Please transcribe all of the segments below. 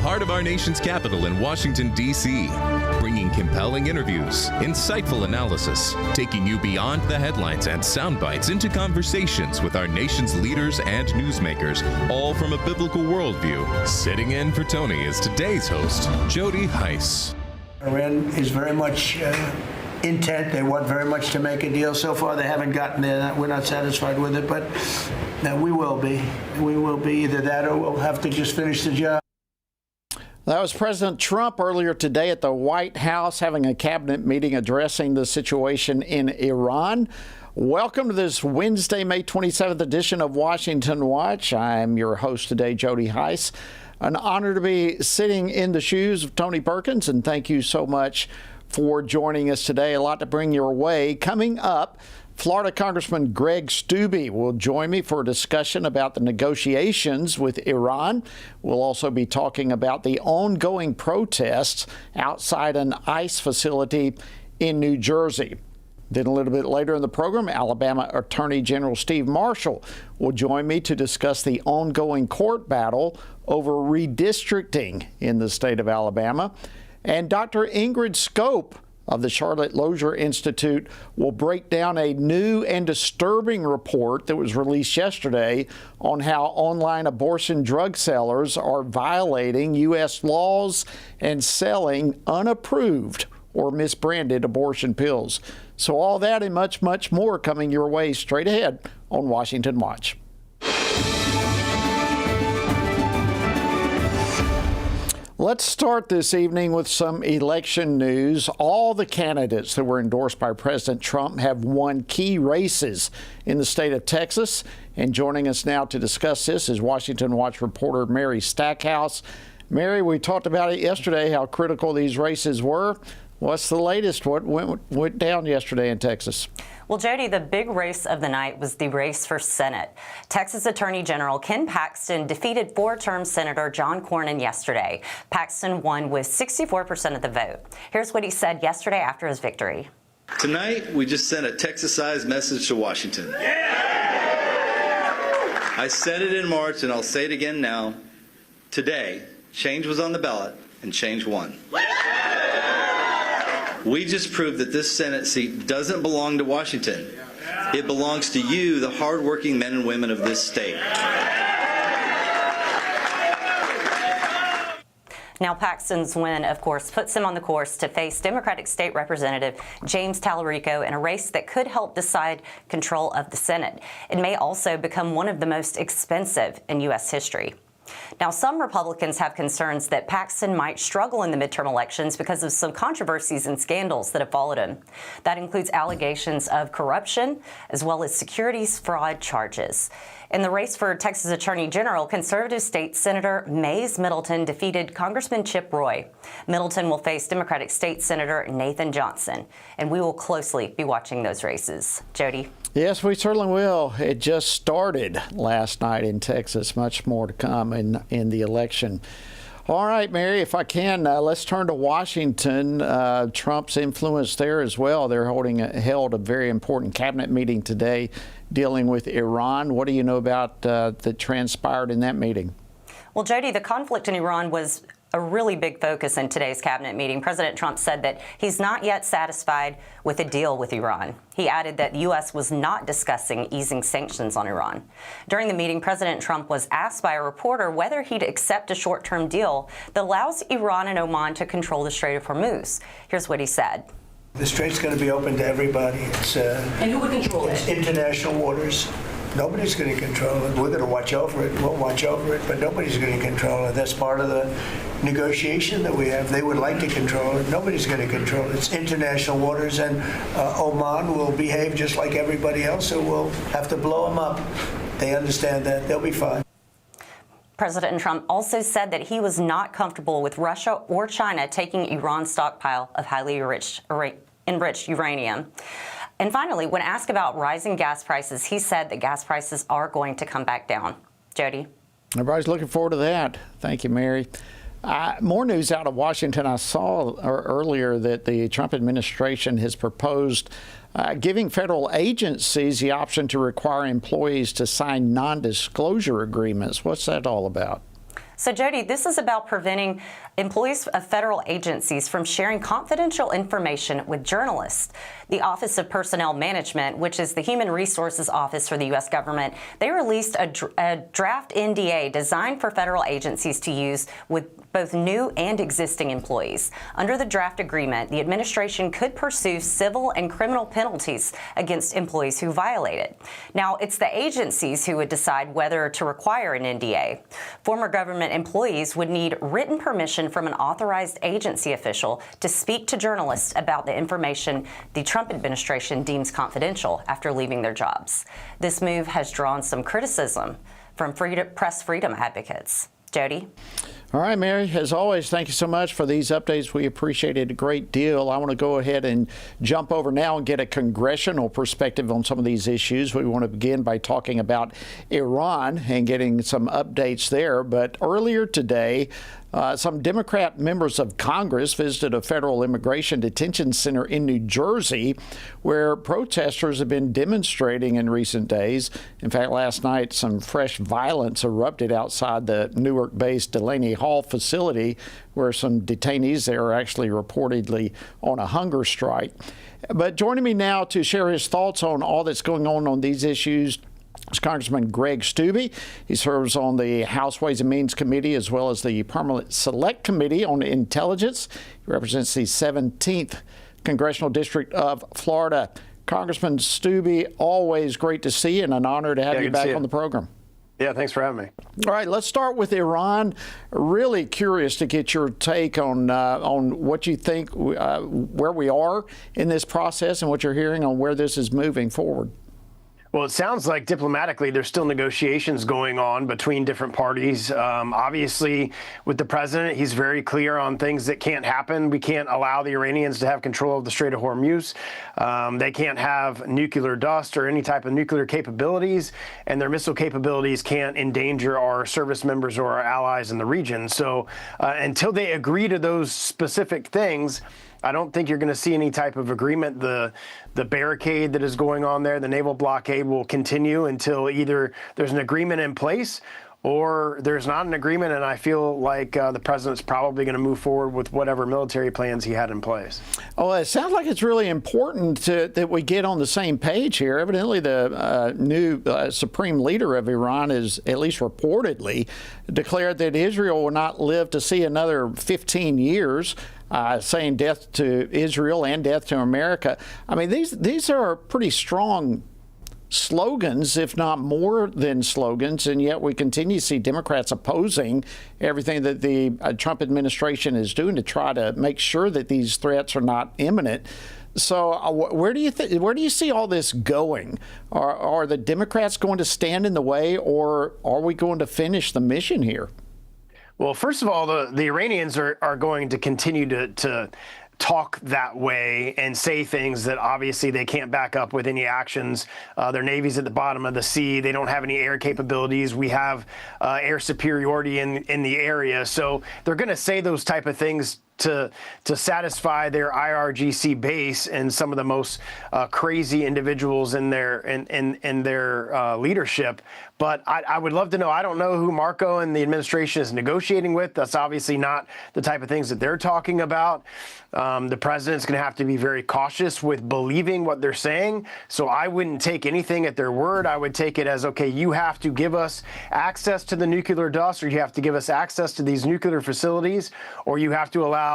the heart of our nation's capital in Washington, D.C., bringing compelling interviews, insightful analysis, taking you beyond the headlines and sound bites into conversations with our nation's leaders and newsmakers, all from a biblical worldview. Sitting in for Tony is today's host, Jody Heiss. Iran is very much intent. They want very much to make a deal. So far, they haven't gotten there. We're not satisfied with it, but we will be. We will be either that or we'll have to just finish the job. That was President Trump earlier today at the White House having a cabinet meeting addressing the situation in Iran. Welcome to this Wednesday, May 27th edition of Washington Watch. I'm your host today, Jody Heiss. An honor to be sitting in the shoes of Tony Perkins, and thank you so much for joining us today. A lot to bring your way. Coming up, Florida Congressman Greg Steube will join me for a discussion about the negotiations with Iran. We'll also be talking about the ongoing protests outside an ICE facility in New Jersey. Then a little bit later in the program, Alabama Attorney General Steve Marshall will join me to discuss the ongoing court battle over redistricting in the state of Alabama. And Dr. Ingrid Scope of the Charlotte Lozier Institute will break down a new and disturbing report that was released yesterday on how online abortion drug sellers are violating U.S. laws and selling unapproved or misbranded abortion pills. So all that and much, much more coming your way straight ahead on Washington Watch. Let's start this evening with some election news. All the candidates that were endorsed by President Trump have won key races in the state of Texas. And joining us now to discuss this is Washington Watch reporter Mary Stackhouse. Mary, we talked about it yesterday, how critical these races were. What's the latest? What went down yesterday in Texas? Well, Jody, the big race of the night was the race for Senate. Texas Attorney General Ken Paxton defeated four-term Senator John Cornyn yesterday. Paxton won with 64% of the vote. Here's what he said yesterday after his victory. Tonight, we just sent a Texas-sized message to Washington. I said it in March, and I'll say it again now. Today, change was on the ballot, and change won. We just proved that this Senate seat doesn't belong to Washington. It belongs to you, the hardworking men and women of this state. Now, Paxton's win, of course, puts him on the course to face Democratic State Representative James Talarico in a race that could help decide control of the Senate. It may also become one of the most expensive in U.S. history. Now, some Republicans have concerns that Paxton might struggle in the midterm elections because of some controversies and scandals that have followed him. That includes allegations of corruption as well as securities fraud charges. In the race for Texas Attorney General, conservative state Senator Mays Middleton defeated Congressman Chip Roy. Middleton will face Democratic State Senator Nathan Johnson, and we will closely be watching those races. Jody? Yes, we certainly will. It just started last night in Texas. Much more to come in the election. All right, Mary, if I can, let's turn to Washington. Trump's influence there as well. They're held a very important cabinet meeting today dealing with Iran. What do you know about that transpired in that meeting? Well, Jody, the conflict in Iran was a really big focus in today's cabinet meeting. President Trump said that he's not yet satisfied with a deal with Iran. He added that the U.S. was not discussing easing sanctions on Iran. During the meeting, President Trump was asked by a reporter whether he'd accept a short-term deal that allows Iran and Oman to control the Strait of Hormuz. Here's what he said. The strait's going to be open to everybody. And who would control it? It's international waters. Nobody's going to control it. We're going to watch over it. We'll watch over it, but nobody's going to control it. That's part of the negotiation that we have. They would like to control it. Nobody's going to control it. It's international waters, and Oman will behave just like everybody else, so we'll have to blow them up. They understand that. They'll be fine. President Trump also said that he was not comfortable with Russia or China taking Iran's stockpile of highly enriched uranium. And finally, when asked about rising gas prices, he said that gas prices are going to come back down. Jody? Everybody's looking forward to that. Thank you, Mary. More news out of Washington. I saw earlier that the Trump administration has proposed giving federal agencies the option to require employees to sign non-disclosure agreements. What's that all about? So, Jody, this is about preventing employees of federal agencies from sharing confidential information with journalists. The Office of Personnel Management, which is the Human Resources Office for the U.S. government, they released a draft NDA designed for federal agencies to use with both new and existing employees. Under the draft agreement, the administration could pursue civil and criminal penalties against employees who violate it. Now, it's the agencies who would decide whether to require an NDA. Former government employees would need written permission from an authorized agency official to speak to journalists about the information the Trump administration deems confidential after leaving their jobs. This move has drawn some criticism from press freedom advocates. Jody? All right, Mary, as always, thank you so much for these updates. We appreciate it a great deal. I want to go ahead and jump over now and get a congressional perspective on some of these issues. We want to begin by talking about Iran and getting some updates there. But earlier today, some Democrat members of Congress visited a federal immigration detention center in New Jersey where protesters have been demonstrating in recent days. In fact, last night, some fresh violence erupted outside the Newark-based Delaney Hall facility where some detainees there are actually reportedly on a hunger strike. But joining me now to share his thoughts on all that's going on these issues is Congressman Greg Steube. He serves on the House Ways and Means Committee as well as the Permanent Select Committee on Intelligence. He represents the 17th Congressional District of Florida. Congressman Steube, always great to see you and an honor to have you back on the program. Yeah, thanks for having me. All right, let's start with Iran. Really curious to get your take on what you think, where we are in this process and what you're hearing on where this is moving forward. Well, it sounds like diplomatically there's still negotiations going on between different parties. Obviously, with the president, he's very clear on things that can't happen. We can't allow the Iranians to have control of the Strait of Hormuz. They can't have nuclear dust or any type of nuclear capabilities, and their missile capabilities can't endanger our service members or our allies in the region. So until they agree to those specific things, I don't think you're going to see any type of agreement. The barricade that is going on there, the naval blockade, will continue until either there's an agreement in place or there's not an agreement, and I feel like the president's probably going to move forward with whatever military plans he had in place. Oh, it sounds like it's really important that we get on the same page here. Evidently, the new supreme leader of Iran is, at least reportedly, declared that Israel will not live to see another 15 years. Saying death to Israel and death to America. I mean, these are pretty strong slogans, if not more than slogans, and yet we continue to see Democrats opposing everything that the Trump administration is doing to try to make sure that these threats are not imminent. So where do you see all this going? Are the Democrats going to stand in the way, or are we going to finish the mission here? Well, first of all, the Iranians are going to continue to talk that way and say things that obviously they can't back up with any actions. Their Navy's at the bottom of the sea. They don't have any air capabilities. We have air superiority in the area. So they're going to say those type of things to satisfy their IRGC base and some of the most crazy individuals in their leadership. But I would love to know. I don't know who Marco and the administration is negotiating with. That's obviously not the type of things that they're talking about. The president's going to have to be very cautious with believing what they're saying. So I wouldn't take anything at their word. I would take it as, okay, you have to give us access to the nuclear dust, or you have to give us access to these nuclear facilities, or you have to allow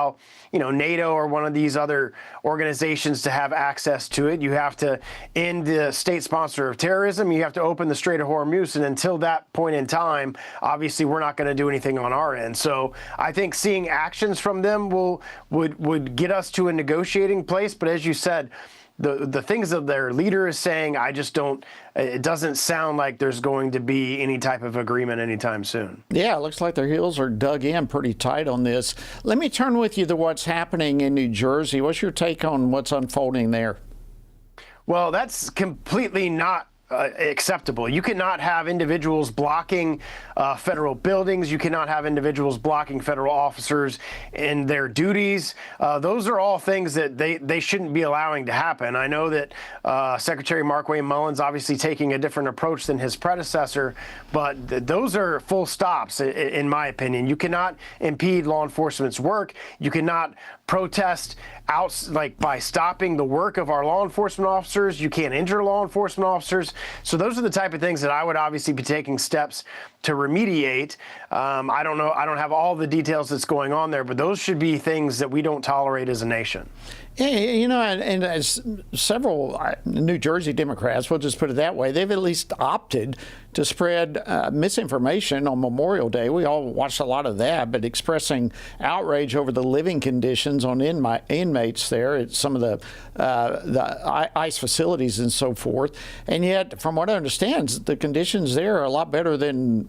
NATO or one of these other organizations to have access to it. You have to end the state sponsor of terrorism. You have to open the Strait of Hormuz. And until that point in time, obviously, we're not going to do anything on our end. So I think seeing actions from them would get us to a negotiating place. But as you said, the things that their leader is saying, it doesn't sound like there's going to be any type of agreement anytime soon. Yeah, it looks like their heels are dug in pretty tight on this. Let me turn with you to what's happening in New Jersey. What's your take on what's unfolding there? Well, that's completely not acceptable. You cannot have individuals blocking federal buildings. You cannot have individuals blocking federal officers in their duties. Those are all things that they shouldn't be allowing to happen. I know that Secretary Markwayne Mullins obviously taking a different approach than his predecessor, but those are full stops, in my opinion. You cannot impede law enforcement's work. You cannot protest by stopping the work of our law enforcement officers. You can't injure law enforcement officers. So those are the type of things that I would obviously be taking steps to remediate. I don't know. I don't have all the details that's going on there, but those should be things that we don't tolerate as a nation. Yeah, and as several New Jersey Democrats, we'll just put it that way, they've at least opted to spread misinformation on Memorial Day. We all watched a lot of that, but expressing outrage over the living conditions on inmates there at some of the ICE facilities and so forth. And yet, from what I understand, the conditions there are a lot better than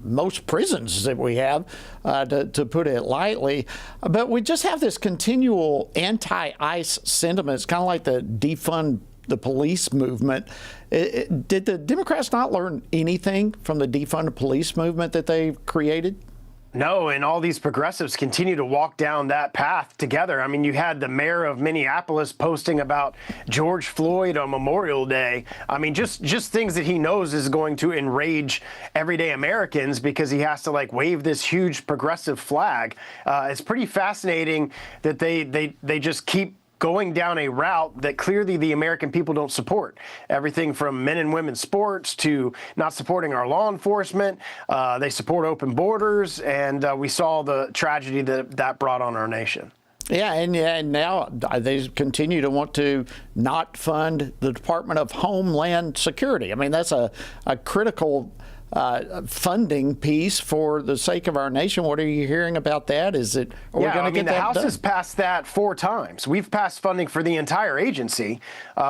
most prisons that we have, to put it lightly. But we just have this continual anti-ICE sentiment. It's kind of like the defund the police movement. Did the Democrats not learn anything from the defund the police movement that they created? No, and all these progressives continue to walk down that path together. I mean, you had the mayor of Minneapolis posting about George Floyd on Memorial Day. I mean, just things that he knows is going to enrage everyday Americans because he has to wave this huge progressive flag. It's pretty fascinating that they just keep going down a route that clearly the American people don't support. Everything from men and women's sports to not supporting our law enforcement. They support open borders, and we saw the tragedy that brought on our nation. Yeah, and now they continue to want to not fund the Department of Homeland Security. I mean, that's a critical funding piece for the sake of our nation. What are you hearing about that? Is it we're going to get that the House done? has passed that 4 times. We've passed funding for the entire agency.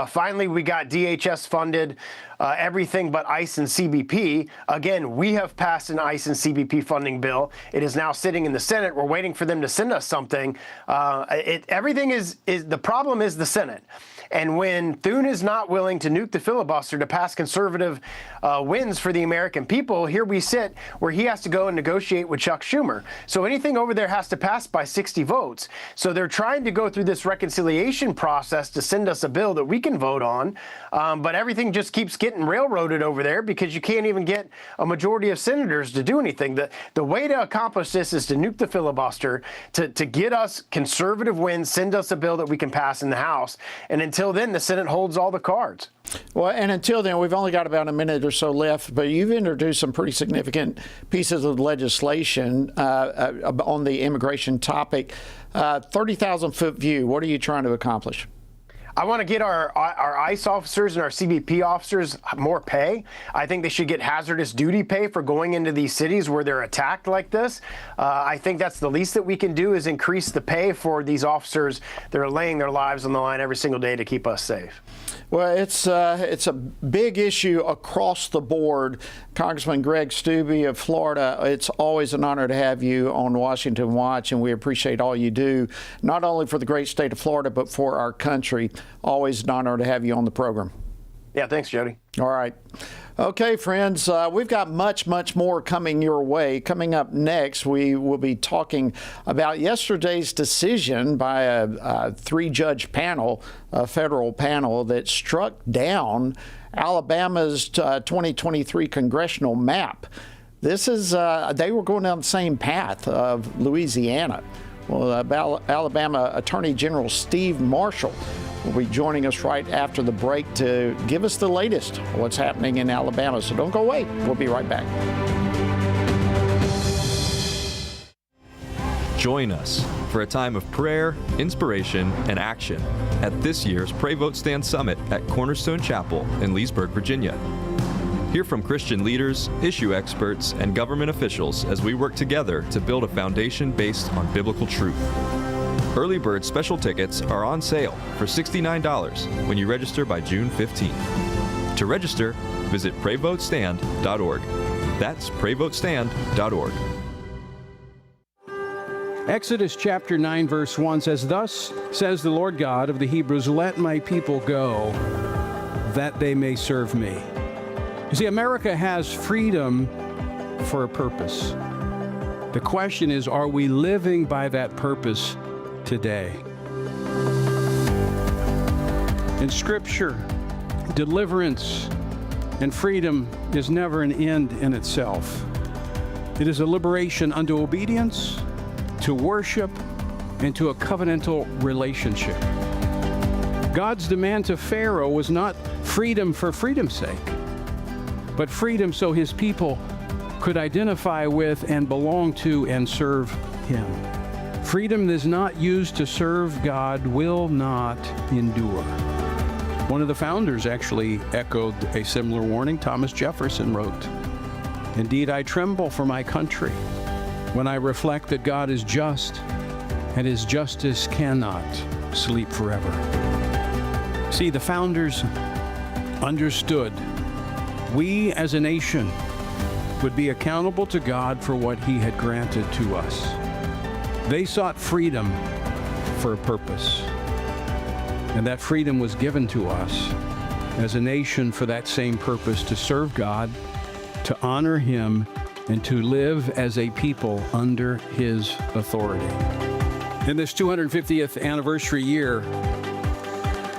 Finally, we got DHS funded, everything but ICE and CBP. Again, we have passed an ICE and CBP funding bill. It is now sitting in the Senate. We're waiting for them to send us something. Everything is the problem is the Senate. And when Thune is not willing to nuke the filibuster to pass conservative wins for the American people, here we sit where he has to go and negotiate with Chuck Schumer. So anything over there has to pass by 60 votes. So they're trying to go through this reconciliation process to send us a bill that we can vote on. But everything just keeps getting railroaded over there because you can't even get a majority of senators to do anything. The way to accomplish this is to nuke the filibuster, to get us conservative wins, send us a bill that we can pass in the House. And until then, the Senate holds all the cards. Well, and until then, we've only got about a minute or so left, but you've introduced some pretty significant pieces of legislation on the immigration topic. 30,000-foot view, what are you trying to accomplish? I want to get our ICE officers and our CBP officers more pay. I think they should get hazardous duty pay for going into these cities where they're attacked like this. I think that's the least that we can do is increase the pay for these officers that are laying their lives on the line every single day to keep us safe. Well, it's a big issue across the board. Congressman Greg Steube of Florida, it's always an honor to have you on Washington Watch, and we appreciate all you do, not only for the great state of Florida, but for our country. Always an honor to have you on the program. Yeah, thanks, Jody. All right. Okay, friends, we've got much more coming your way. Coming up next, we will be talking about yesterday's decision by a 3-judge panel, a federal panel, that struck down Alabama's 2023 congressional map. This is, they were going down the same path of Louisiana. Well, Alabama Attorney General Steve Marshall will be joining us right after the break to give us the latest on what's happening in Alabama. So don't go away. We'll be right back. Join us for a time of prayer, inspiration, and action at this year's Pray Vote Stand Summit at Cornerstone Chapel in Leesburg, Virginia. Hear from Christian leaders, issue experts, and government officials as we work together to build a foundation based on biblical truth. Early bird special tickets are on sale for $69 when you register by June 15th. To register, visit PrayVoteStand.org. That's PrayVoteStand.org. Exodus chapter 9, verse 1 says, "Thus says the Lord God of the Hebrews, let my people go. that they may serve me. You see, America has freedom for a purpose. The question is, are we living by that purpose today? In Scripture, deliverance and freedom is never an end in itself. It is a liberation unto obedience, to worship, and to a covenantal relationship. God's demand to Pharaoh was not freedom for freedom's sake, but freedom so his people could identify with and belong to and serve him. Freedom that is not used to serve God will not endure. One of the founders actually echoed a similar warning. Thomas Jefferson wrote, "Indeed, I tremble for my country when I reflect that God is just and his justice cannot sleep forever." See, the founders understood we as a nation would be accountable to God for what he had granted to us. They sought freedom for a purpose. And that freedom was given to us as a nation for that same purpose, to serve God, to honor him, and to live as a people under his authority. In this 250th anniversary year,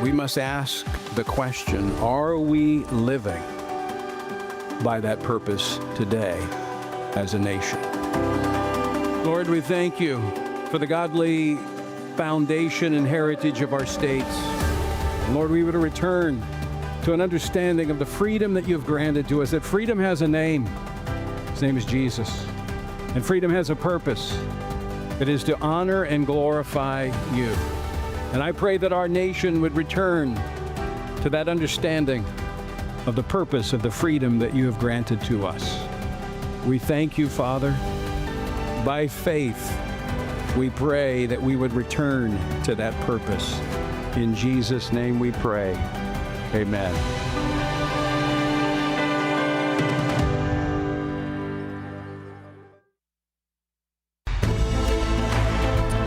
we must ask the question, are we living by that purpose today as a nation? Lord, we thank you for the godly foundation and heritage of our states. Lord, we would return to an understanding of the freedom that you've granted to us, that freedom has a name. His name is Jesus. And freedom has a purpose. It is to honor and glorify you. And I pray that our nation would return to that understanding of the purpose of the freedom that you have granted to us. We thank you, Father. By faith, we pray that we would return to that purpose. In Jesus' name we pray. Amen.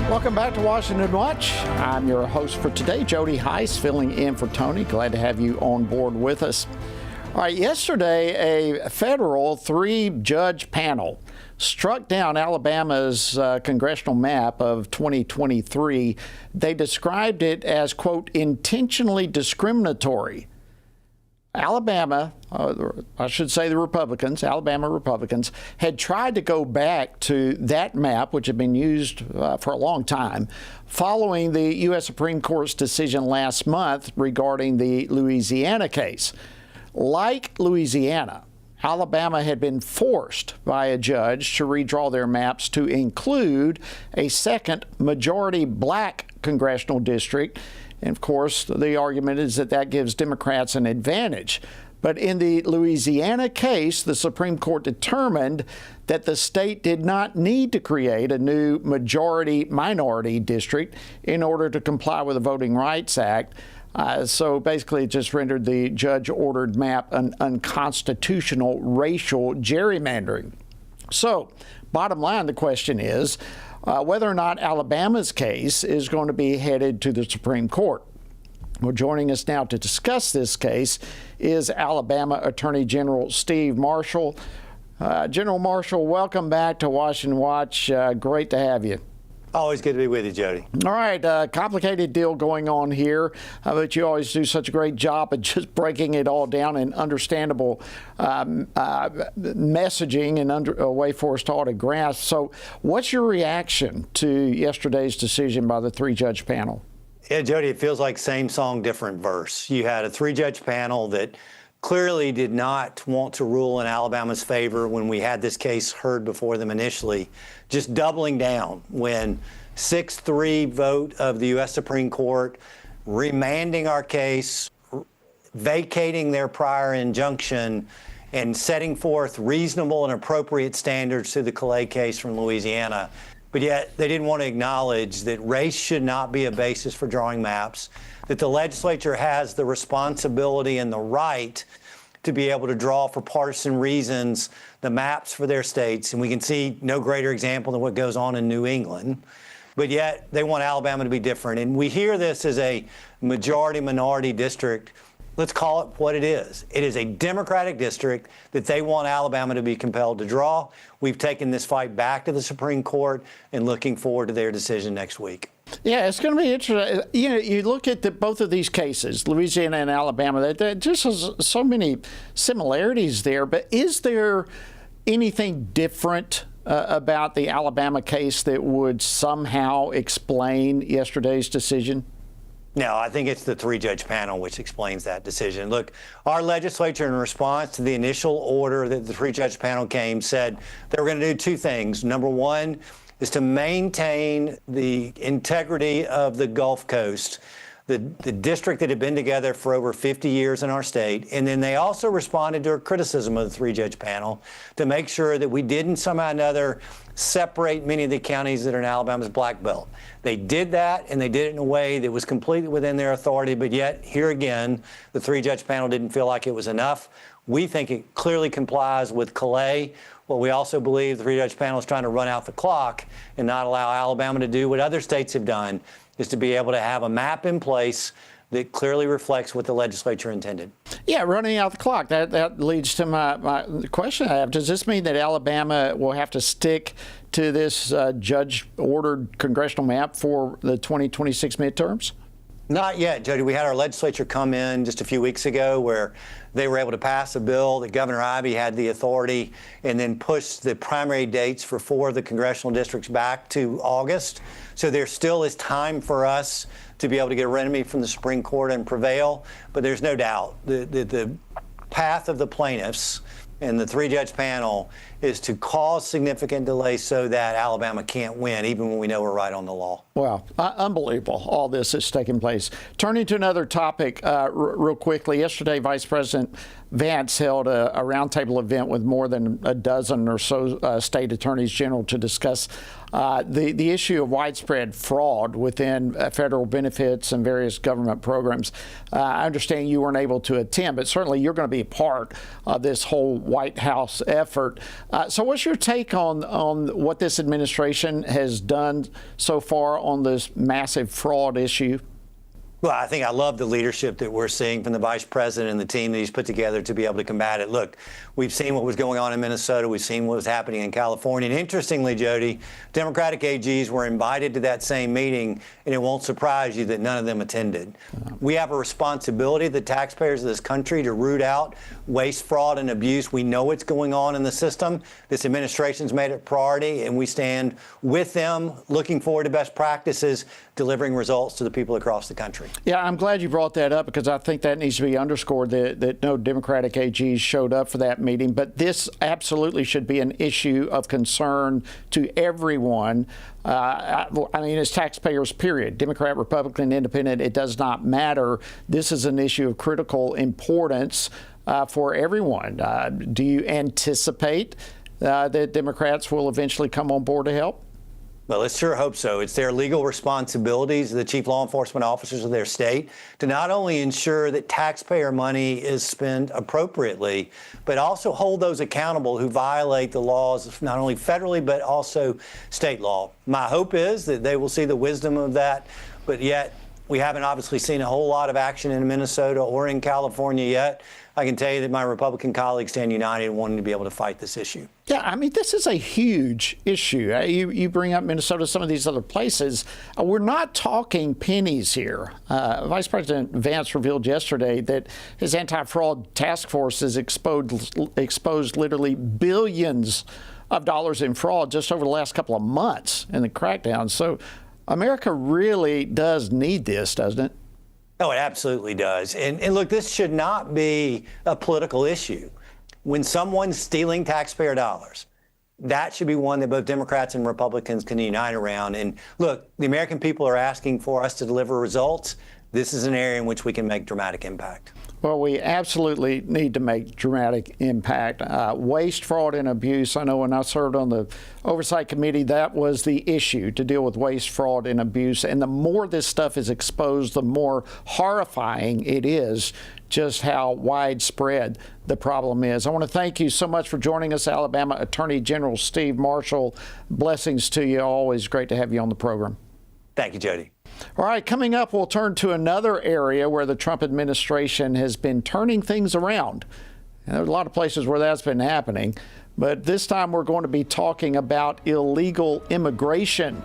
Welcome back to Washington Watch. I'm your host for today, Jody Heiss, filling in for Tony. Glad to have you on board with us. All right, yesterday, a federal 3-judge panel struck down Alabama's congressional map of 2023. They described it as, quote, intentionally discriminatory. Alabama, I should say the Republicans, Alabama Republicans, had tried to go back to that map, which had been used for a long time, following the U.S. Supreme Court's decision last month regarding the Louisiana case. Like Louisiana, Alabama had been forced by a judge to redraw their maps to include a second majority black congressional district. And of course, the argument is that that gives Democrats an advantage. But in the Louisiana case, the Supreme Court determined that the state did not need to create a new majority-minority district in order to comply with the Voting Rights Act. So basically, it just rendered the judge-ordered map an unconstitutional racial gerrymandering. So, bottom line, the question is whether or not Alabama's case is going to be headed to the Supreme Court. Well, joining us now to discuss this case is Alabama Attorney General Steve Marshall. General Marshall, welcome back to Washington Watch. Great to have you. Always good to be with you, Jody. All right, complicated deal going on here, but you always do such a great job at just breaking it all down in understandable messaging and a way for us to all to grasp. So what's your reaction to yesterday's decision by the 3-judge panel? Yeah, Jody, it feels like same song, different verse. You had a 3-judge panel that clearly did not want to rule in Alabama's favor when we had this case heard before them initially, just doubling down when 6-3 vote of the U.S. Supreme Court, remanding our case, vacating their prior injunction, and setting forth reasonable and appropriate standards to the Calais case from Louisiana. But yet they didn't want to acknowledge that race should not be a basis for drawing maps, that the legislature has the responsibility and the right to be able to draw for partisan reasons the maps for their states. And we can see no greater example than what goes on in New England. But yet they want Alabama to be different. And we hear this as a majority-minority district. Let's call it what it is. It is a Democratic district that they want Alabama to be compelled to draw. We've taken this fight back to the Supreme Court and looking forward to their decision next week. Yeah, it's going to be interesting. You know, you look at both of these cases, Louisiana and Alabama, that just has so many similarities there. But is there anything different about the Alabama case that would somehow explain yesterday's decision? No, I think it's the three-judge panel which explains that decision. Look, our legislature, in response to the initial order that the three-judge panel came, said they were going to do two things. Number one is to maintain the integrity of the Gulf Coast, the district that had been together for over 50 years in our state. And then they also responded to a criticism of the three-judge panel to make sure that we didn't somehow or another separate many of the counties that are in Alabama's Black Belt. They did that, and they did it in a way that was completely within their authority, but yet, here again, the three-judge panel didn't feel like it was enough. We think it clearly complies with Calais. Well, we also believe the three-judge panel is trying to run out the clock and not allow Alabama to do what other states have done, is to be able to have a map in place that clearly reflects what the legislature intended. Yeah, running out the clock. That leads to my question I have. Does this mean that Alabama will have to stick to this judge-ordered congressional map for the 2026 midterms? Not yet, Jody. We had our legislature come in just a few weeks ago where they were able to pass a bill that Governor Ivey had the authority and then push the primary dates for 4 of the congressional districts back to August. So there still is time for us to be able to get a remedy from the Supreme Court and prevail. But there's no doubt the path of the plaintiffs and the three-judge panel is to cause significant delay so that Alabama can't win, even when we know we're right on the law. Wow, unbelievable, all this is taking place. Turning to another topic real quickly, yesterday Vice President Vance held a roundtable event with more than a dozen or so state attorneys general to discuss the issue of widespread fraud within federal benefits and various government programs. I understand you weren't able to attend, but certainly you're going to be a part of this whole White House effort. So what's your take on what this administration has done so far on this massive fraud issue? Well, I think I love the leadership that we're seeing from the vice president and the team that he's put together to be able to combat it. Look, we've seen what was going on in Minnesota. We've seen what was happening in California. And interestingly, Jody, Democratic AGs were invited to that same meeting, and it won't surprise you that none of them attended. We have a responsibility, the taxpayers of this country, to root out waste, fraud, and abuse. We know what's going on in the system. This administration's made it a priority, and we stand with them, looking forward to best practices, delivering results to the people across the country. Yeah, I'm glad you brought that up because I think that needs to be underscored that no Democratic AGs showed up for that meeting. But this absolutely should be an issue of concern to everyone. I mean, as taxpayers, period. Democrat, Republican, Independent, it does not matter. This is an issue of critical importance for everyone. Do you anticipate that Democrats will eventually come on board to help? Well, let's sure hope so. It's their legal responsibilities, the chief law enforcement officers of their state, to not only ensure that taxpayer money is spent appropriately, but also hold those accountable who violate the laws, not only federally, but also state law. My hope is that they will see the wisdom of that, but yet we haven't obviously seen a whole lot of action in Minnesota or in California yet. I can tell you that my Republican colleagues stand united in wanting to be able to fight this issue. Yeah, I mean, this is a huge issue. You bring up Minnesota, some of these other places. We're not talking pennies here. Vice President Vance revealed yesterday that his anti-fraud task force has exposed literally billions of dollars in fraud just over the last couple of months in the crackdown. So America really does need this, doesn't it? Oh, it absolutely does. And look, this should not be a political issue. When someone's stealing taxpayer dollars, that should be one that both Democrats and Republicans can unite around. And look, the American people are asking for us to deliver results. This is an area in which we can make dramatic impact. Well, we absolutely need to make dramatic impact. Waste, fraud, and abuse. I know when I served on the Oversight Committee, that was the issue, to deal with waste, fraud, and abuse. And the more this stuff is exposed, the more horrifying it is just how widespread the problem is. I want to thank you so much for joining us, Alabama Attorney General Steve Marshall. Blessings to you. Always great to have you on the program. Thank you, Jody. All right, coming up, we'll turn to another area where the Trump administration has been turning things around. And there are a lot of places where that's been happening, but this time we're going to be talking about illegal immigration.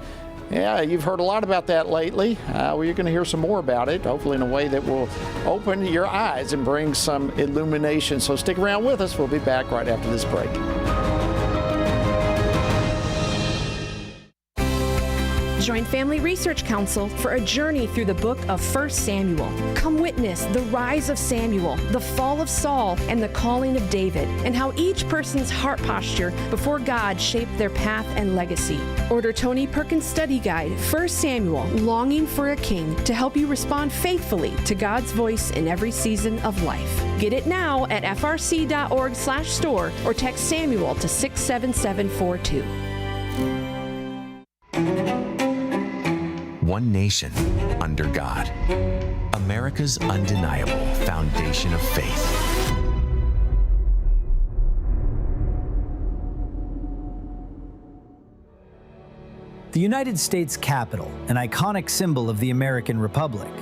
Yeah, you've heard a lot about that lately. Well, you're going to hear some more about it, hopefully in a way that will open your eyes and bring some illumination. So stick around with us. We'll be back right after this break. Join Family Research Council for a journey through the book of 1 Samuel. Come witness the rise of Samuel, the fall of Saul, and the calling of David, and how each person's heart posture before God shaped their path and legacy. Order Tony Perkins' study guide, 1 Samuel, Longing for a King, to help you respond faithfully to God's voice in every season of life. Get it now at frc.org/store or text Samuel to 67742. One nation under God. America's undeniable foundation of faith. The United States Capitol, an iconic symbol of the American Republic.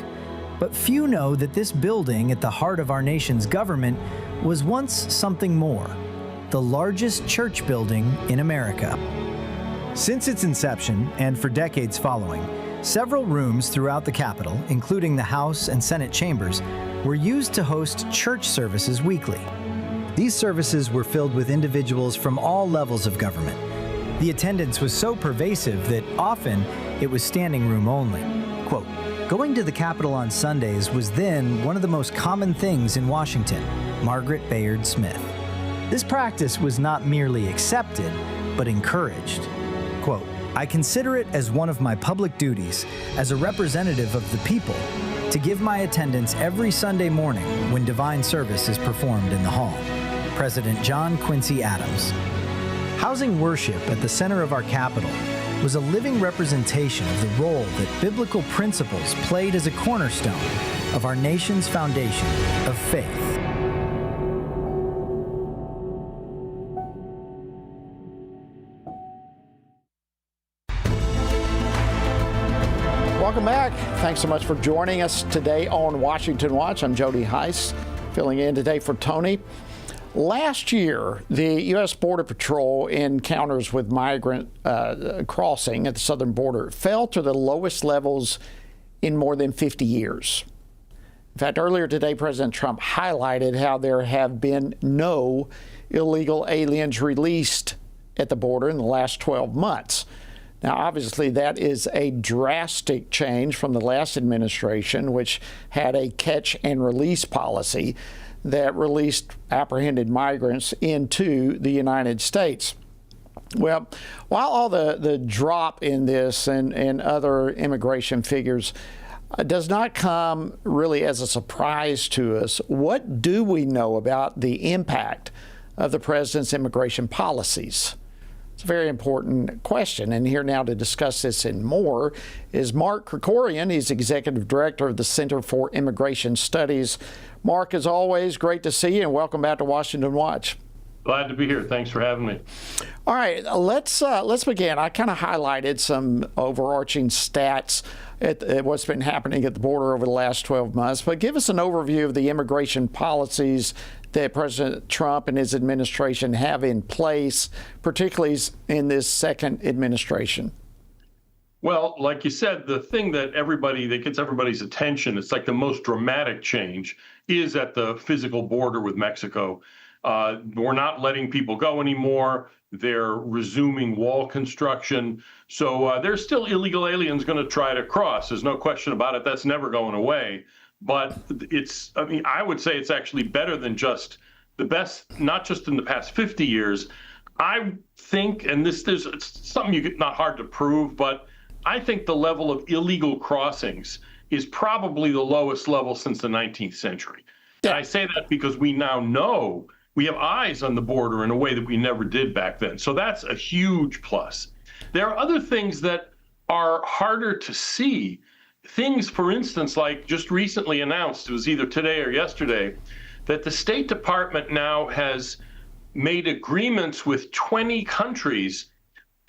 But few know that this building at the heart of our nation's government was once something more: the largest church building in America. Since its inception, and for decades following, several rooms throughout the Capitol, including the House and Senate chambers, were used to host church services weekly. These services were filled with individuals from all levels of government. The attendance was so pervasive that often it was standing room only. Quote, "Going to the Capitol on Sundays was then one of the most common things in Washington." Margaret Bayard Smith. This practice was not merely accepted, but encouraged. Quote, "I consider it as one of my public duties as a representative of the people to give my attendance every Sunday morning when divine service is performed in the hall." President John Quincy Adams. Housing worship at the center of our Capitol was a living representation of the role that biblical principles played as a cornerstone of our nation's foundation of faith. Welcome back. Thanks so much for joining us today on Washington Watch. I'm Jody Heiss, filling in today for Tony. Last year, the U.S. Border Patrol encounters with migrant crossing at the southern border fell to the lowest levels in more than 50 years. In fact, earlier today, President Trump highlighted how there have been no illegal aliens released at the border in the last 12 months. Now, obviously, that is a drastic change from the last administration, which had a catch and release policy that released apprehended migrants into the United States. Well, while all the drop in this and other immigration figures does not come really as a surprise to us, what do we know about the impact of the president's immigration policies? It's a very important question, and here now to discuss this and more is Mark Krikorian. He's Executive Director of the Center for Immigration Studies. Mark, as always, great to see you, and welcome back to Washington Watch. Glad to be here. Thanks for having me. All right, let's begin. I kind of highlighted some overarching stats at what's been happening at the border over the last 12 months, but give us an overview of the immigration policies that President Trump and his administration have in place, particularly in this second administration. Well, like you said, the thing that gets everybody's attention, it's like the most dramatic change, is at the physical border with Mexico. We're not letting people go anymore. They're resuming wall construction. So there's still illegal aliens going to try to cross. There's no question about it. That's never going away. But I would say it's actually better than just the best, not just in the past 50 years. I think, and it's something not hard to prove, but I think the level of illegal crossings is probably the lowest level since the 19th century. Yeah. And I say that because we now know we have eyes on the border in a way that we never did back then. So that's a huge plus. There are other things that are harder to see. Things, for instance, like just recently announced, it was either today or yesterday, that the State Department now has made agreements with 20 countries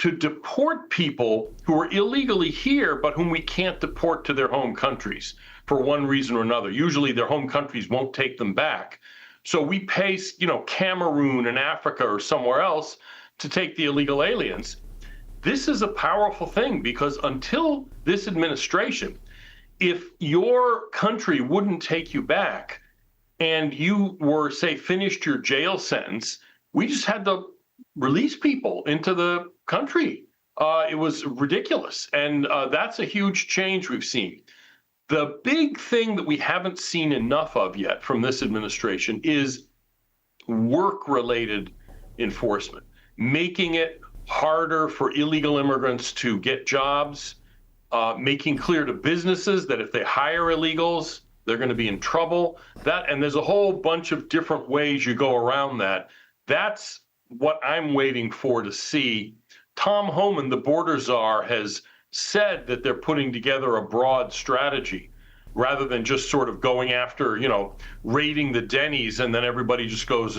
to deport people who are illegally here, but whom we can't deport to their home countries for one reason or another. Usually their home countries won't take them back. So we pay, Cameroon and Africa or somewhere else to take the illegal aliens. This is a powerful thing because until this administration, if your country wouldn't take you back and you were, say, finished your jail sentence, we just had to release people into the country. It was ridiculous. And that's a huge change we've seen. The big thing that we haven't seen enough of yet from this administration is work-related enforcement, making it harder for illegal immigrants to get jobs, making clear to businesses that if they hire illegals, they're going to be in trouble. And there's a whole bunch of different ways you go around that. That's what I'm waiting for to see. Tom Homan, the border czar, has said that they're putting together a broad strategy rather than just sort of going after, raiding the Denny's and then everybody just goes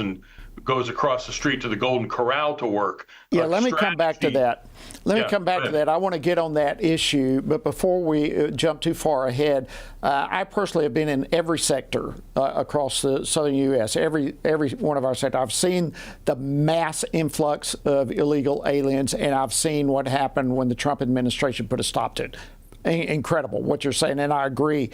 across the street to the Golden Corral to work. Yeah, let me come back to that. I want to get on that issue, but before we jump too far ahead, I personally have been in every sector across the southern U.S., every one of our sectors. I've seen the mass influx of illegal aliens, and I've seen what happened when the Trump administration put a stop to it. Incredible what you're saying, and I agree.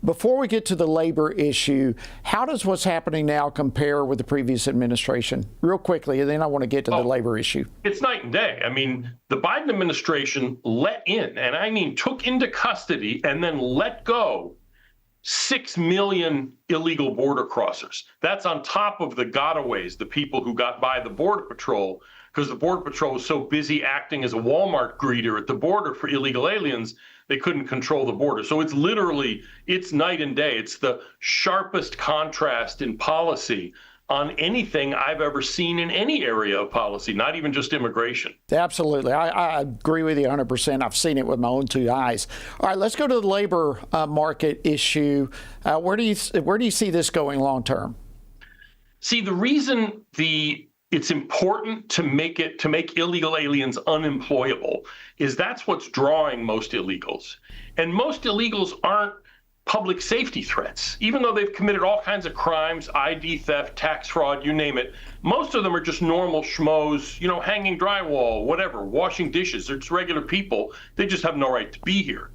Before we get to the labor issue, how does what's happening now compare with the previous administration? Real quickly, and then I want to get to the labor issue. It's night and day. I mean, the Biden administration let in, and I mean took into custody and then let go 6 million illegal border crossers. That's on top of the gotaways, the people who got by the Border Patrol, because the Border Patrol was so busy acting as a Walmart greeter at the border for illegal aliens, they couldn't control the border. So it's night and day. It's the sharpest contrast in policy on anything I've ever seen in any area of policy, not even just immigration. Absolutely. I agree with you 100%. I've seen it with my own two eyes. All right, let's go to the labor market issue. Where do you see this going long term? See, the reason it's important to make illegal aliens unemployable is that's what's drawing most illegals. And most illegals aren't public safety threats. Even though they've committed all kinds of crimes, ID theft, tax fraud, you name it, most of them are just normal schmoes, hanging drywall, whatever, washing dishes. They're just regular people. They just have no right to be here.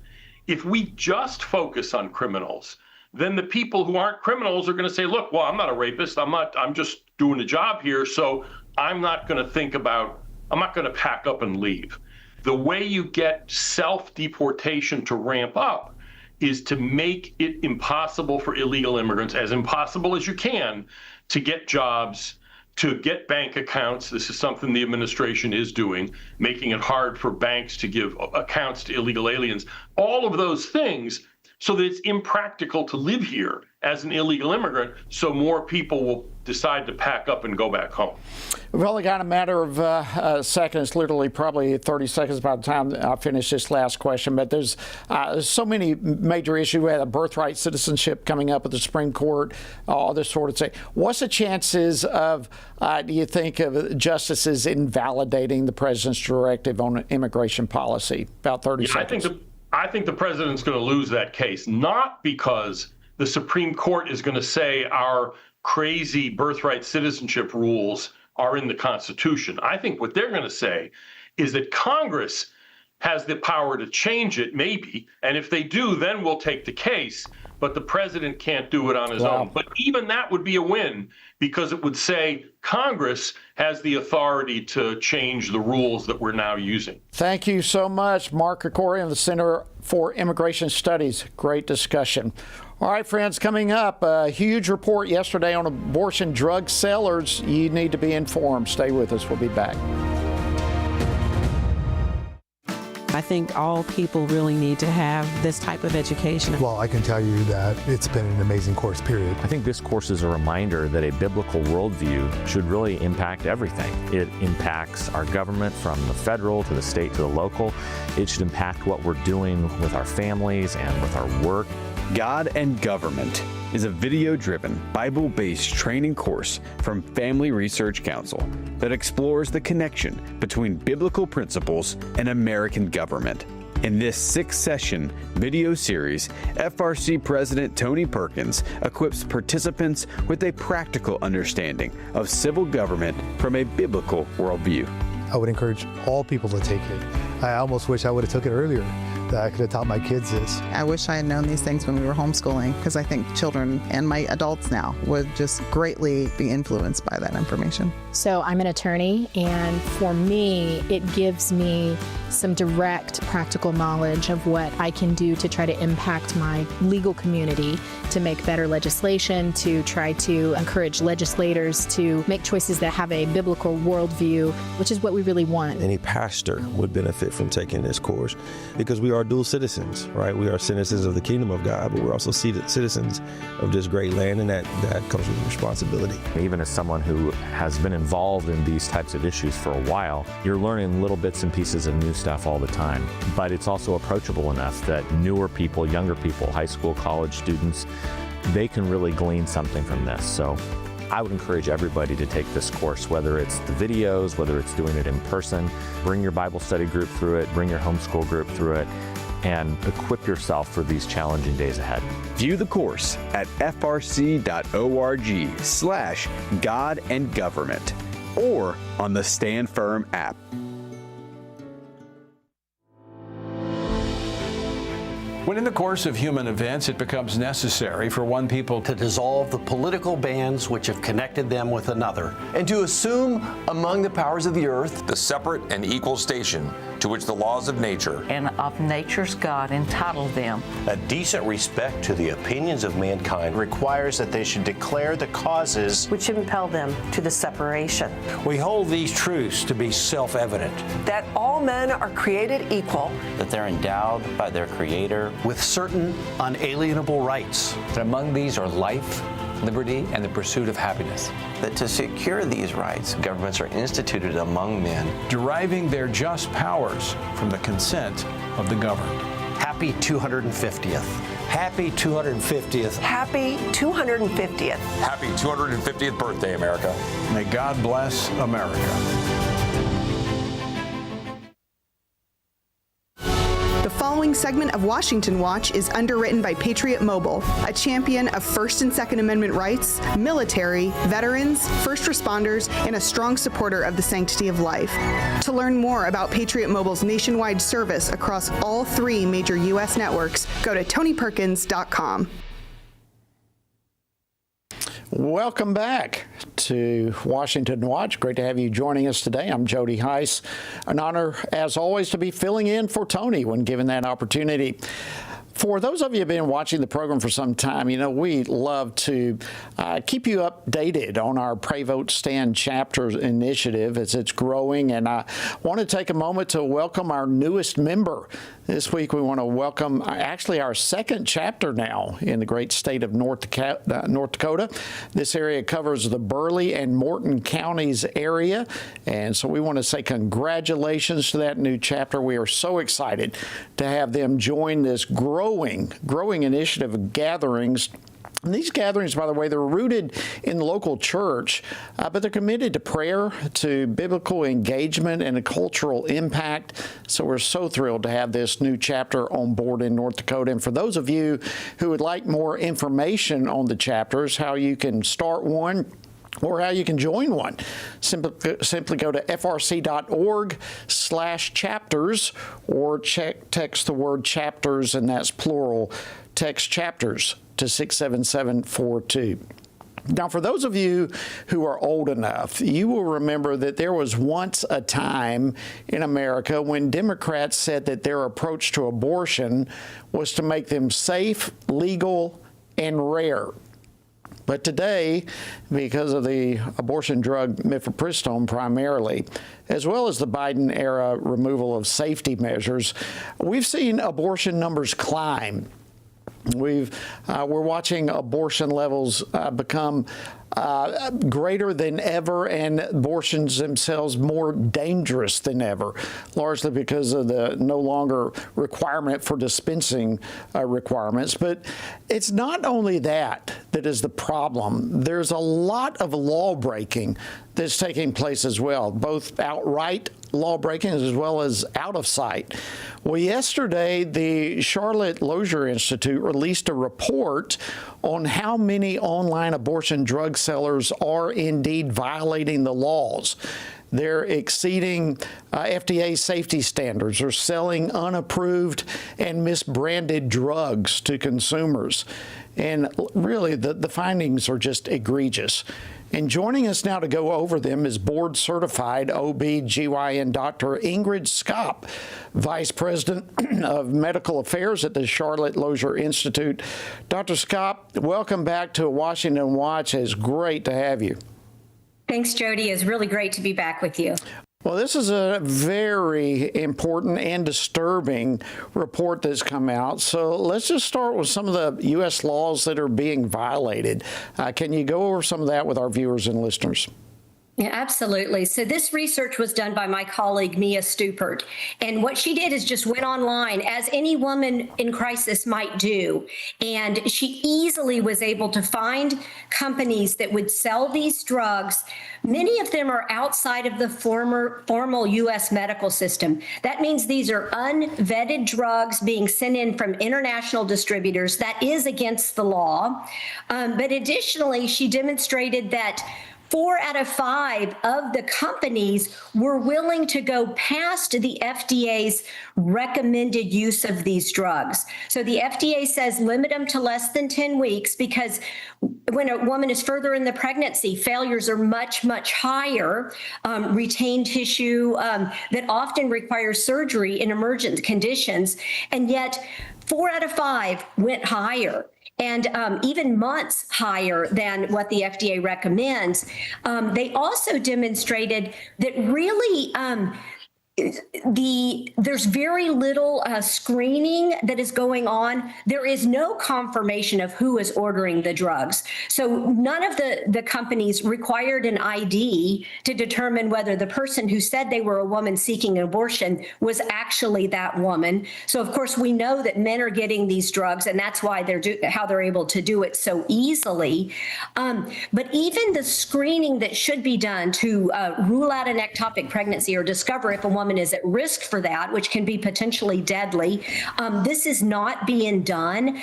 If we just focus on criminals, then the people who aren't criminals are going to say, look, well, I'm not a rapist. I'm just doing a job here. So I'm not going to pack up and leave. The way you get self-deportation to ramp up is to make it impossible for illegal immigrants, as impossible as you can, to get jobs, to get bank accounts. This is something the administration is doing, making it hard for banks to give accounts to illegal aliens. All of those things so that it's impractical to live here as an illegal immigrant, so more people will decide to pack up and go back home. We've only got a matter of seconds, literally probably 30 seconds by the time I finish this last question, but there's so many major issues. We had a birthright citizenship coming up at the Supreme Court, all this sort of thing. What's the chances of, do you think, of justices invalidating the president's directive on immigration policy? About 30 seconds. I think the president's going to lose that case, not because the Supreme Court is going to say our crazy birthright citizenship rules are in the Constitution. I think what they're going to say is that Congress has the power to change it, maybe, and if they do, then we'll take the case, but the president can't do it on his own. But even that would be a win, because it would say Congress has the authority to change the rules that we're now using. Thank you so much, Mark Krikorian of the Center for Immigration Studies. Great discussion. All right, friends, coming up, a huge report yesterday on abortion drug sellers. You need to be informed. Stay with us. We'll be back. I think all people really need to have this type of education. Well, I can tell you that it's been an amazing course, period. I think this course is a reminder that a biblical worldview should really impact everything. It impacts our government from the federal to the state to the local. It should impact what we're doing with our families and with our work. God and Government, is a video-driven, Bible-based training course from Family Research Council that explores the connection between biblical principles and American government. In this 6-session video series, FRC President Tony Perkins equips participants with a practical understanding of civil government from a biblical worldview. I would encourage all people to take it. I almost wish I would have took it earlier, that I could have taught my kids this. I wish I had known these things when we were homeschooling, because I think children and my adults now would just greatly be influenced by that information. So I'm an attorney, and for me, it gives me some direct practical knowledge of what I can do to try to impact my legal community, to make better legislation, to try to encourage legislators to make choices that have a biblical worldview, which is what we really want. Any pastor would benefit from taking this course because we are dual citizens, right? We are citizens of the kingdom of God, but we're also citizens of this great land, and that comes with responsibility. Even as someone who has been involved in these types of issues for a while, you're learning little bits and pieces of new stuff all the time. But it's also approachable enough that newer people, younger people, high school, college students, they can really glean something from this. So I would encourage everybody to take this course, whether it's the videos, whether it's doing it in person. Bring your Bible study group through it, bring your homeschool group through it, and equip yourself for these challenging days ahead. View the course at frc.org/God and Government or on the Stand Firm app. When in the course of human events it becomes necessary for one people to dissolve the political bands which have connected them with another, and to assume among the powers of the earth the separate and equal station to which the laws of nature and of nature's God entitled them. A decent respect to the opinions of mankind requires that they should declare the causes which impel them to the separation. We hold these truths to be self-evident. That all men are created equal. That they're endowed by their Creator with certain unalienable rights. That among these are life, liberty, and the pursuit of happiness. That to secure these rights, governments are instituted among men, deriving their just powers from the consent of the governed. Happy 250th. Happy 250th. Happy 250th. Happy 250th birthday, America. May God bless America. The following segment of Washington Watch is underwritten by Patriot Mobile, a champion of First and Second Amendment rights, military, veterans, first responders, and a strong supporter of the sanctity of life. To learn more about Patriot Mobile's nationwide service across all 3 major U.S. networks, go to TonyPerkins.com. Welcome back to Washington Watch. Great to have you joining us today. I'm Jody Heiss. An honor, as always, to be filling in for Tony when given that opportunity. For those of you who have been watching the program for some time, you know, we love to keep you updated on our Pray, Vote, Stand Chapters initiative as it's growing. And I want to take a moment to welcome our newest member. This week we want to welcome actually our second chapter now in the great state of North Dakota. This area covers the Burleigh and Morton counties area. And so we want to say congratulations to that new chapter. We are so excited to have them join this growing initiative of gatherings. And these gatherings, by the way, they're rooted in the local church, but they're committed to prayer, to biblical engagement, and a cultural impact. So we're so thrilled to have this new chapter on board in North Dakota. And for those of you who would like more information on the chapters, how you can start one, or how you can join one, simply go to frc.org/chapters or text the word chapters, and that's plural, text chapters to 67742. Now, for those of you who are old enough, you will remember that there was once a time in America when Democrats said that their approach to abortion was to make them safe, legal, and rare. But today, because of the abortion drug mifepristone primarily, as well as the Biden-era removal of safety measures, we've seen abortion numbers climb. We're watching abortion levels become greater than ever, and abortions themselves more dangerous than ever, largely because of the no longer requirement for dispensing requirements. But it's not only that is the problem. There's a lot of law breaking that's taking place as well, both outright law breaking as well as out of sight. Well, yesterday, the Charlotte Lozier Institute released a report on how many online abortion drug sellers are indeed violating the laws. They're exceeding FDA safety standards or selling unapproved and misbranded drugs to consumers. And really, the findings are just egregious. And joining us now to go over them is board-certified OB/GYN Dr. Ingrid Skopp, Vice President of Medical Affairs at the Charlotte Lozier Institute. Dr. Skopp, welcome back to Washington Watch. It's great to have you. Thanks, Jody. It's really great to be back with you. Well, this is a very important and disturbing report that's come out. So let's just start with some of the U.S. laws that are being violated. Can you go over some of that with our viewers and listeners? Yeah, absolutely. So this research was done by my colleague, Mia Stupert. And what she did is just went online, as any woman in crisis might do. And she easily was able to find companies that would sell these drugs. Many of them are outside of the formal U.S. medical system. That means these are unvetted drugs being sent in from international distributors. That is against the law. But additionally, she demonstrated that 4 out of 5 of the companies were willing to go past the FDA's recommended use of these drugs. So the FDA says limit them to less than 10 weeks because when a woman is further in the pregnancy, failures are much, much higher. Retained tissue that often requires surgery in emergent conditions. And yet 4 out of 5 went higher. And even months higher than what the FDA recommends. They also demonstrated that really there's very little screening that is going on. There is no confirmation of who is ordering the drugs. So none of the companies required an ID to determine whether the person who said they were a woman seeking an abortion was actually that woman. So of course we know that men are getting these drugs, and that's why how they're able to do it so easily. But even the screening that should be done to rule out an ectopic pregnancy or discover if a woman is at risk for that, which can be potentially deadly. This is not being done.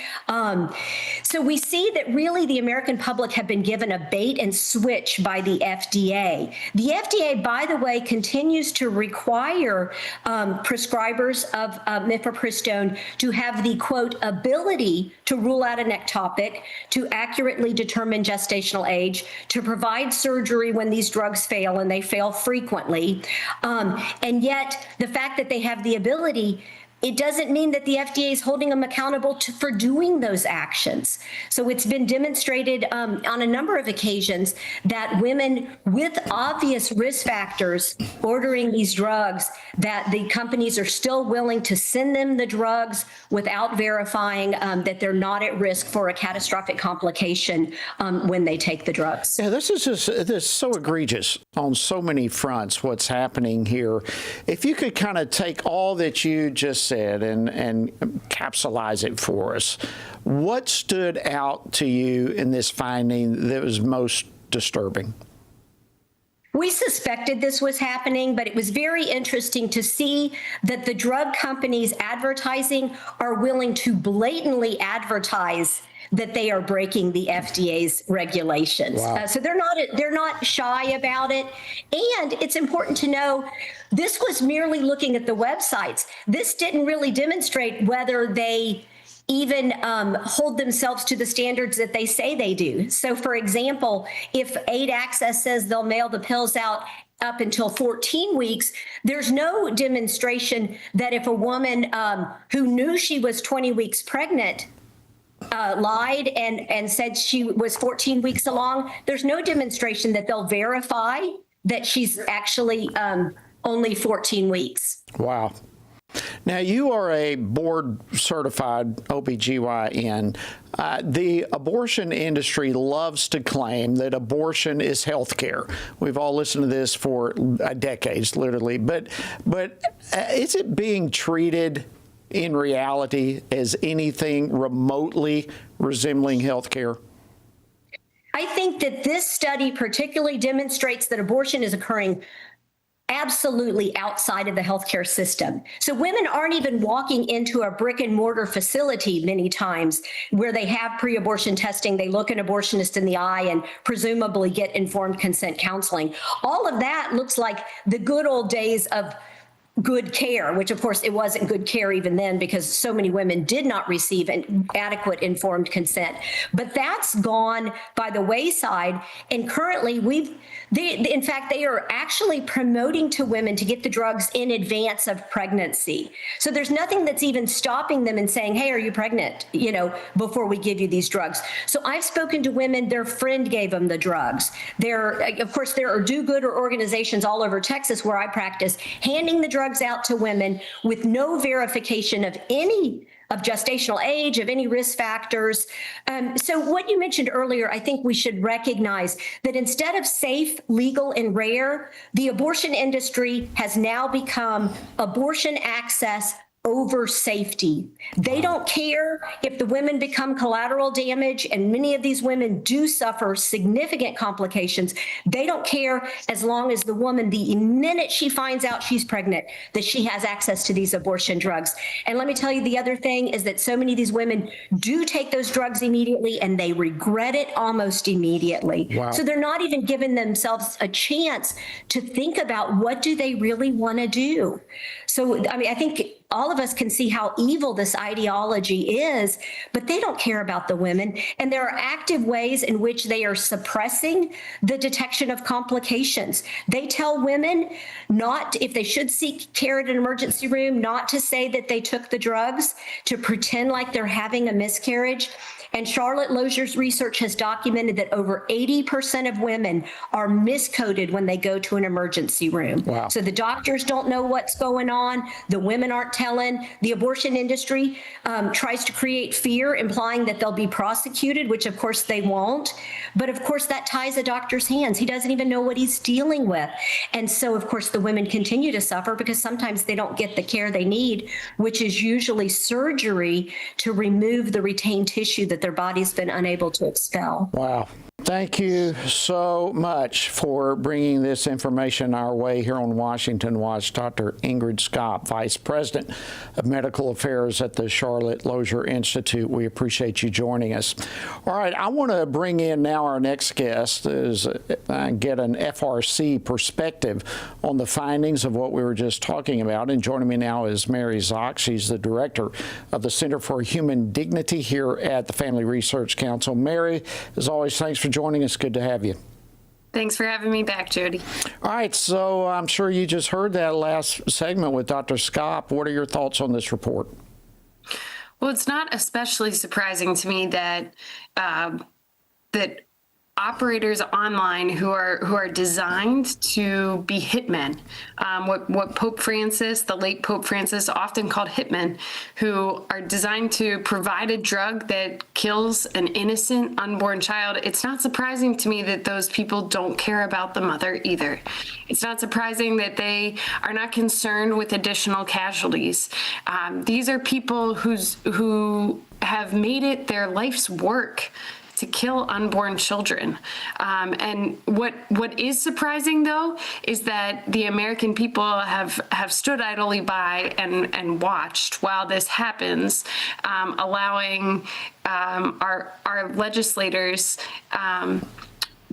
So we see that really the American public have been given a bait and switch by the FDA. The FDA, by the way, continues to require prescribers of mifepristone to have the, quote, ability to rule out an ectopic, to accurately determine gestational age, to provide surgery when these drugs fail, and they fail frequently. And yet the fact that they have the ability, it doesn't mean that the FDA is holding them accountable for doing those actions. So it's been demonstrated on a number of occasions that women with obvious risk factors ordering these drugs, that the companies are still willing to send them the drugs without verifying that they're not at risk for a catastrophic complication when they take the drugs. Yeah, this is so egregious on so many fronts, what's happening here. If you could kind of take all that you just said and capsulize it for us, what stood out to you in this finding that was most disturbing? We suspected this was happening, but it was very interesting to see that the drug companies advertising are willing to blatantly advertise that they are breaking the FDA's regulations. Wow. So they're not shy about it. And it's important to know this was merely looking at the websites. This didn't really demonstrate whether they even hold themselves to the standards that they say they do. So for example, if Aid Access says they'll mail the pills out up until 14 weeks, there's no demonstration that if a woman who knew she was 20 weeks pregnant lied and said she was 14 weeks along, there's no demonstration that they'll verify that she's actually only 14 weeks. Wow. Now, you are a board-certified OBGYN. The abortion industry loves to claim that abortion is health care. We've all listened to this for decades, literally. But is it being treated in reality as anything remotely resembling health care? I think that this study particularly demonstrates that abortion is occurring absolutely outside of the healthcare system. So women aren't even walking into a brick and mortar facility many times where they have pre-abortion testing. They look an abortionist in the eye and presumably get informed consent counseling. All of that looks like the good old days of good care, which of course it wasn't good care even then because so many women did not receive an adequate informed consent. But that's gone by the wayside. And currently in fact, they are actually promoting to women to get the drugs in advance of pregnancy. So there's nothing that's even stopping them and saying, hey, are you pregnant? Before we give you these drugs. So I've spoken to women, their friend gave them the drugs. Of course, there are do-gooder organizations all over Texas where I practice handing the drugs out to women with no verification of any of gestational age, of any risk factors. So what you mentioned earlier, I think we should recognize that instead of safe, legal, and rare, the abortion industry has now become abortion access over safety. They don't care if the women become collateral damage, and many of these women do suffer significant complications. They don't care as long as the woman, the minute she finds out she's pregnant, that she has access to these abortion drugs. And let me tell you, the other thing is that so many of these women do take those drugs immediately and they regret it almost immediately. Wow. So they're not even giving themselves a chance to think about what do they really want to do. So, I think all of us can see how evil this ideology is, but they don't care about the women. And there are active ways in which they are suppressing the detection of complications. They tell women not, if they should seek care at an emergency room, not to say that they took the drugs, to pretend like they're having a miscarriage. And Charlotte Lozier's research has documented that over 80% of women are miscoded when they go to an emergency room. Wow. So the doctors don't know what's going on. The women aren't telling. The abortion industry tries to create fear, implying that they'll be prosecuted, which of course they won't. But of course that ties a doctor's hands. He doesn't even know what he's dealing with. And so of course the women continue to suffer because sometimes they don't get the care they need, which is usually surgery to remove the retained tissue that their body's been unable to expel. Wow. Thank you so much for bringing this information our way here on Washington Watch. Dr. Ingrid Scott, Vice President of Medical Affairs at the Charlotte Lozier Institute. We appreciate you joining us. All right, I want to bring in now our next guest as get an FRC perspective on the findings of what we were just talking about. And joining me now is Mary Zock. She's the director of the Center for Human Dignity here at the Family Research Council. Mary, as always, thanks for joining us. Good to have you. Thanks for having me back, Jody. All right, so I'm sure you just heard that last segment with Dr. Scott. What are your thoughts on this report? Well, it's not especially surprising to me that that operators online who are designed to be hitmen, what Pope Francis, the late Pope Francis, often called hitmen, who are designed to provide a drug that kills an innocent unborn child. It's not surprising to me that those people don't care about the mother either. It's not surprising that they are not concerned with additional casualties. These are people who have made it their life's work to kill unborn children. And what is surprising, though, is that the American people have stood idly by and watched while this happens, allowing our legislators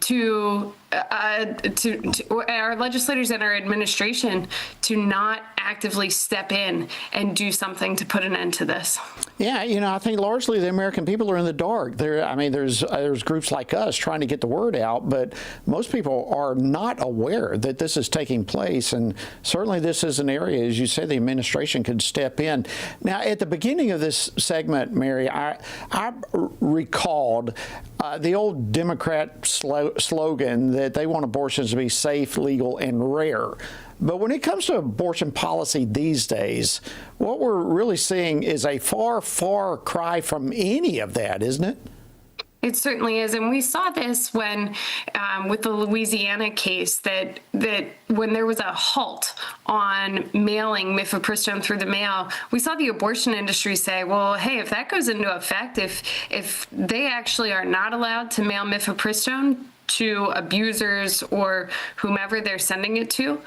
to our legislators and our administration to not actively step in and do something to put an end to this. Yeah, I think largely the American people are in the dark. There's groups like us trying to get the word out, but most people are not aware that this is taking place. And certainly this is an area, as you say, the administration could step in. Now, at the beginning of this segment, Mary, I recalled the old Democrat slogan that they want abortions to be safe, legal, and rare. But when it comes to abortion policy these days, what we're really seeing is a far, far cry from any of that, isn't it? It certainly is, and we saw this when, with the Louisiana case, that when there was a halt on mailing mifepristone through the mail, we saw the abortion industry say, "Well, hey, if that goes into effect, if they actually are not allowed to mail mifepristone to abusers or whomever they're sending it to,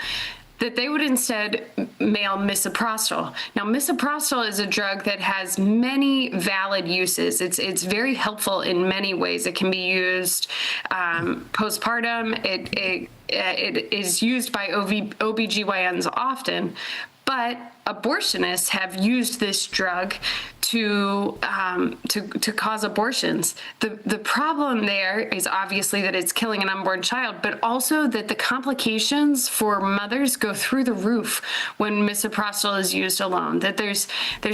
that they would instead mail misoprostol." Now, misoprostol is a drug that has many valid uses. It's very helpful in many ways. It can be used postpartum. It is used by OBGYNs often, but abortionists have used this drug to cause abortions. The problem there is obviously that it's killing an unborn child, but also that the complications for mothers go through the roof when misoprostol is used alone. That there's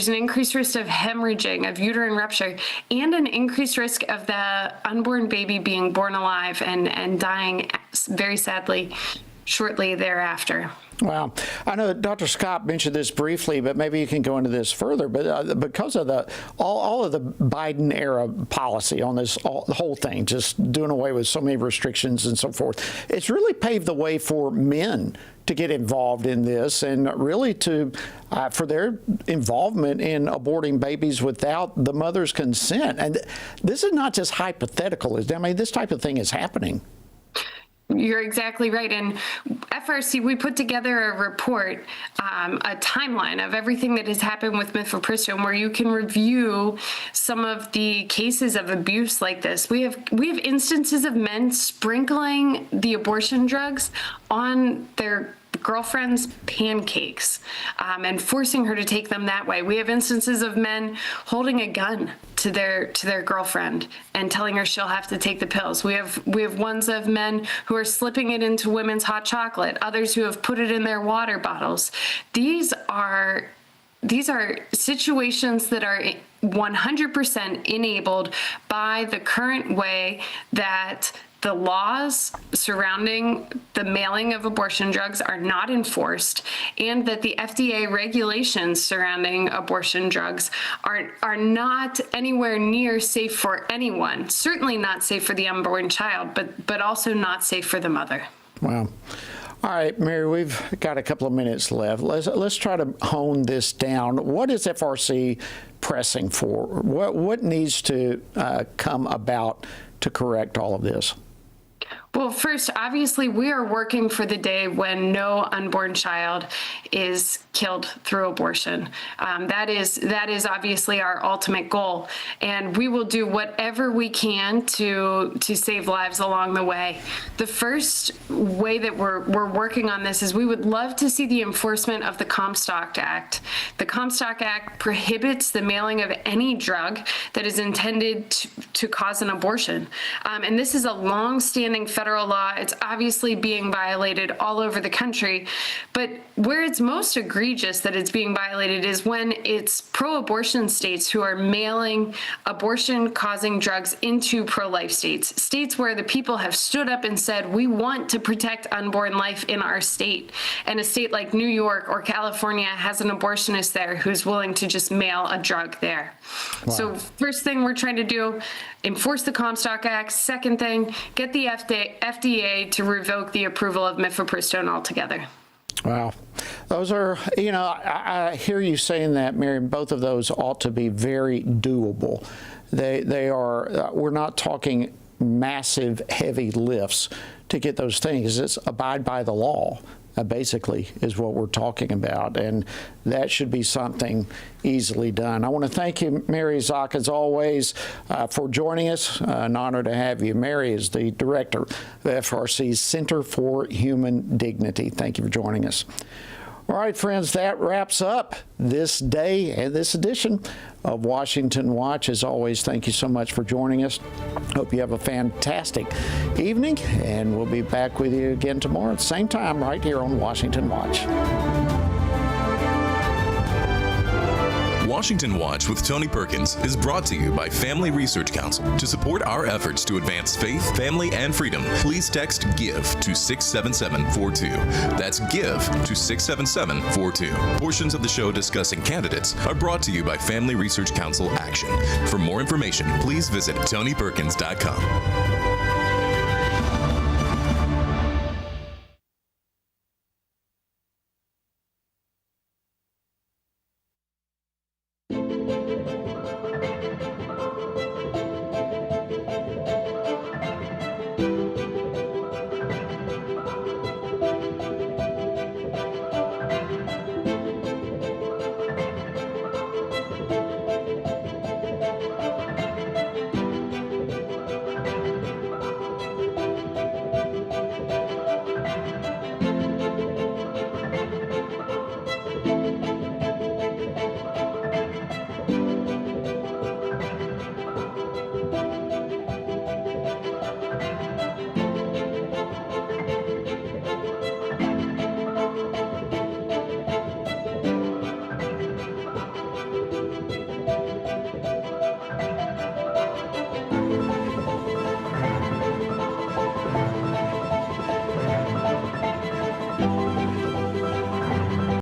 an increased risk of hemorrhaging, of uterine rupture, and an increased risk of the unborn baby being born alive and dying very sadly shortly thereafter. Wow. I know Dr. Scott mentioned this briefly, but maybe you can go into this further. But because of all of the Biden era policy on this, the whole thing, just doing away with so many restrictions and so forth, it's really paved the way for men to get involved in this and really to for their involvement in aborting babies without the mother's consent. And this is not just hypothetical. I mean, this type of thing is happening. You're exactly right. And FRC, we put together a report, a timeline of everything that has happened with mifepristone, where you can review some of the cases of abuse like this. We have instances of men sprinkling the abortion drugs on their girlfriend's pancakes and forcing her to take them that way. We have instances of men holding a gun to their girlfriend and telling her she'll have to take the pills. We have ones of men who are slipping it into women's hot chocolate, others who have put it in their water bottles. These are situations that are 100% enabled by the current way that the laws surrounding the mailing of abortion drugs are not enforced, and that the FDA regulations surrounding abortion drugs are not anywhere near safe for anyone. Certainly not safe for the unborn child, but also not safe for the mother. Wow. All right, Mary, we've got a couple of minutes left. Let's try to hone this down. What is FRC pressing for? What needs to come about to correct all of this? Well, first, obviously, we are working for the day when no unborn child is killed through abortion. That is obviously our ultimate goal, and we will do whatever we can to save lives along the way. The first way that we're working on this is we would love to see the enforcement of the Comstock Act. The Comstock Act prohibits the mailing of any drug that is intended to cause an abortion, and this is a long-standing federal law. It's obviously being violated all over the country, but where it's most egregious that it's being violated is when it's pro-abortion states who are mailing abortion-causing drugs into pro-life states, states where the people have stood up and said, we want to protect unborn life in our state. And a state like New York or California has an abortionist there who's willing to just mail a drug there. Wow. So first thing we're trying to do, enforce the Comstock Act. Second thing, get the FDA to revoke the approval of mifepristone altogether. Wow. Those are, I hear you saying that, Mary, both of those ought to be very doable. They are, we're not talking massive, heavy lifts to get those things. It's abide by the law. Basically is what we're talking about, and that should be something easily done. I want to thank you, Mary Zock, as always, for joining us. An honor to have you. Mary is the director of FRC's Center for Human Dignity. Thank you for joining us. All right, friends, that wraps up this day and this edition of Washington Watch. As always, thank you so much for joining us. Hope you have a fantastic evening, and we'll be back with you again tomorrow at the same time right here on Washington Watch. Washington Watch with Tony Perkins is brought to you by Family Research Council. To support our efforts to advance faith, family, and freedom, please text GIVE to 67742. That's GIVE to 67742. Portions of the show discussing candidates are brought to you by Family Research Council Action. For more information, please visit TonyPerkins.com.